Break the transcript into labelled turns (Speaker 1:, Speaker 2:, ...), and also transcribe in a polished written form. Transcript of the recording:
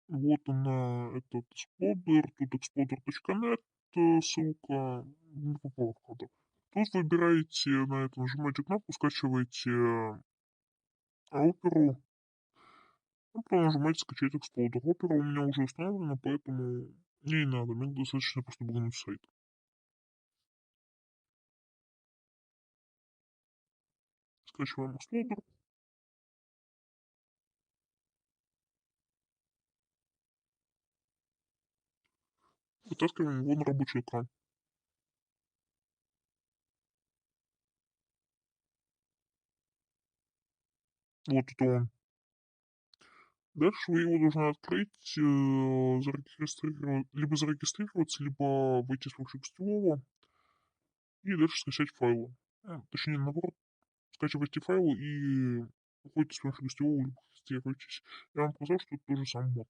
Speaker 1: Вот она, этот Exploder, тут exploder.net, ссылка, не попала в кадр. Тут выбираете на это, нажимаете кнопку, скачиваете оперу, ну, потом нажимаете скачать Exploder. Опера у меня уже установлена, поэтому мне не надо, мне достаточно просто багануть сайт. Скачиваем Exploder, вытаскиваем его на рабочий экран. Вот это он. Дальше вы его должны открыть, либо зарегистрироваться, либо войти с помощью гостевого и дальше скачать файлы. Точнее, наоборот, скачиваете файлы и уходите с помощью гостевого, либо регистрируетесь. Я вам показал, что это тот же самый мод.